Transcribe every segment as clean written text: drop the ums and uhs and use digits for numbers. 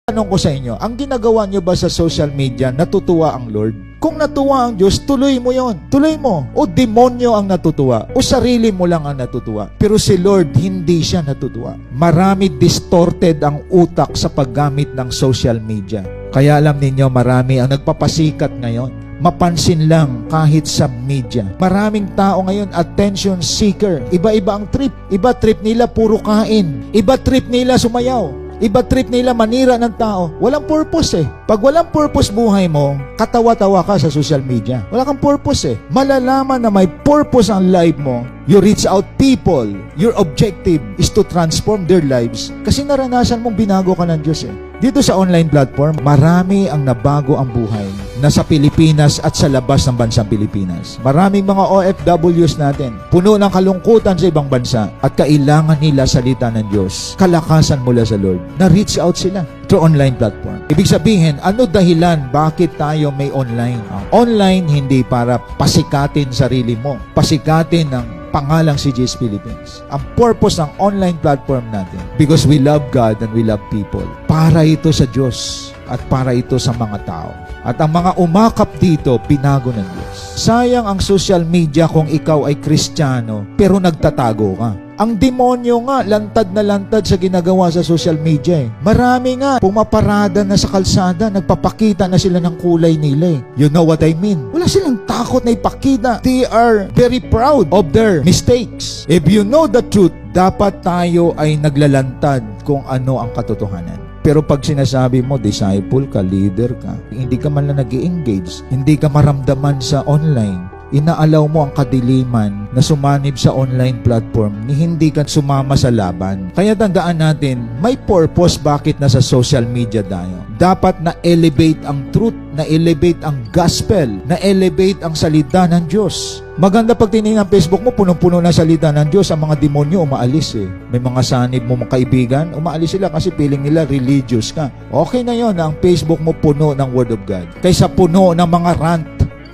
Tanong ko sa inyo, ang ginagawa nyo ba sa social media, natutuwa ang Lord? Kung natuwa ang Diyos, tuloy mo yon. Tuloy mo. O demonyo ang natutuwa. O sarili mo lang ang natutuwa. Pero si Lord, hindi siya natutuwa. Marami distorted ang utak sa paggamit ng social media. Kaya alam ninyo, marami ang nagpapasikat ngayon. Mapansin lang kahit sa media. Maraming tao ngayon, attention seeker. Iba-iba ang trip. Iba trip nila puro kain. Iba trip nila sumayaw. Iba trip nila manira ng tao. Walang purpose eh. Pag walang purpose buhay mo, katawa-tawa ka sa social media. Wala kang purpose eh. Malalaman na may purpose ang life mo. You reach out people. Your objective is to transform their lives. Kasi naranasan mong binago ka ng Diyos eh. Dito sa online platform, marami ang nabago ang buhay na sa Pilipinas at sa labas ng bansang Pilipinas. Maraming mga OFWs natin, puno ng kalungkutan sa ibang bansa at kailangan nila salita ng Diyos, kalakasan mula sa Lord. Na-reach out sila through online platform. Ibig sabihin, ano dahilan bakit tayo may online? Ang online hindi para pasikatin sarili mo, pasikatin ng pangalang CJS Philippines. Ang purpose ng online platform natin, because we love God and we love people. Para ito sa Diyos at para ito sa mga tao. At ang mga umakap dito, pinago ng Diyos. Sayang ang social media kung ikaw ay Kristiyano, pero nagtatago ka. Ang demonyo nga, lantad na lantad sa ginagawa sa social media eh. Marami nga, pumaparada na sa kalsada, nagpapakita na sila ng kulay nila eh. You know what I mean? Wala silang takot na ipakita. They are very proud of their mistakes. If you know the truth, dapat tayo ay naglalantad kung ano ang katotohanan. Pero pag sinasabi mo, disciple ka, leader ka, hindi ka man lang nag-i-engage, hindi ka maramdaman sa online, inaalaw mo ang kadiliman na sumanib sa online platform ni hindi ka sumama sa laban. Kaya tandaan natin, may purpose bakit nasa social media tayo. Dapat na-elevate ang truth, na-elevate ang gospel, na-elevate ang salita ng Diyos. Maganda pag tinignan ang Facebook mo, punong-puno ng salita ng Diyos, ang mga demonyo umaalis eh. May mga sanib mo mga kaibigan, umaalis sila kasi feeling nila religious ka. Okay na yon na ang Facebook mo puno ng Word of God. Kaysa puno ng mga rant.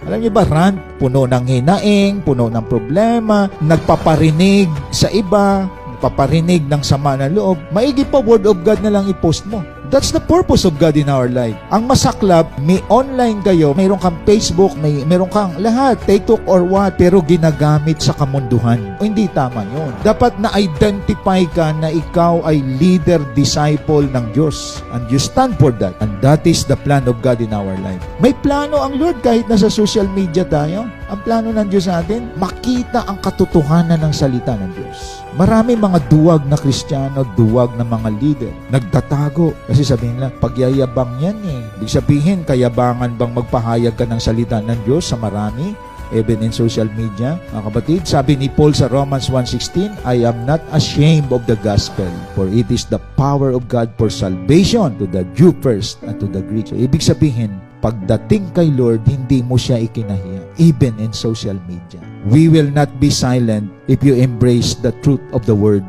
Alam niyo ba, rant? Puno ng hinaing, puno ng problema, nagpaparinig sa iba, nagpaparinig ng sama ng loob. Maigi pa, Word of God na lang i-post mo. That's the purpose of God in our life. Ang masaklap, may online kayo, mayroon kang Facebook, mayroon kang lahat, TikTok or what, pero ginagamit sa kamunduhan. O hindi tama yun. Dapat na-identify ka na ikaw ay leader, disciple ng Diyos. And you stand for that. And that is the plan of God in our life. May plano ang Lord kahit nasa social media tayo. Ang plano ng Diyos sa atin, makita ang katotohanan ng salita ng Diyos. Marami mga duwag na Kristiyano, duwag na mga leader, nagtatago. Kasi sabihin lang, pagyayabang yan eh. Ibig sabihin, kayabangan bang magpahayag ka ng salita ng Diyos sa marami? Even in social media. Mga kapatid, sabi ni Paul sa Romans 1:16, I am not ashamed of the gospel, for it is the power of God for salvation to the Jew first and to the Greek. So, ibig sabihin, pagdating kay Lord, hindi mo siya ikinahiya, even in social media. We will not be silent if you embrace the truth of the Word.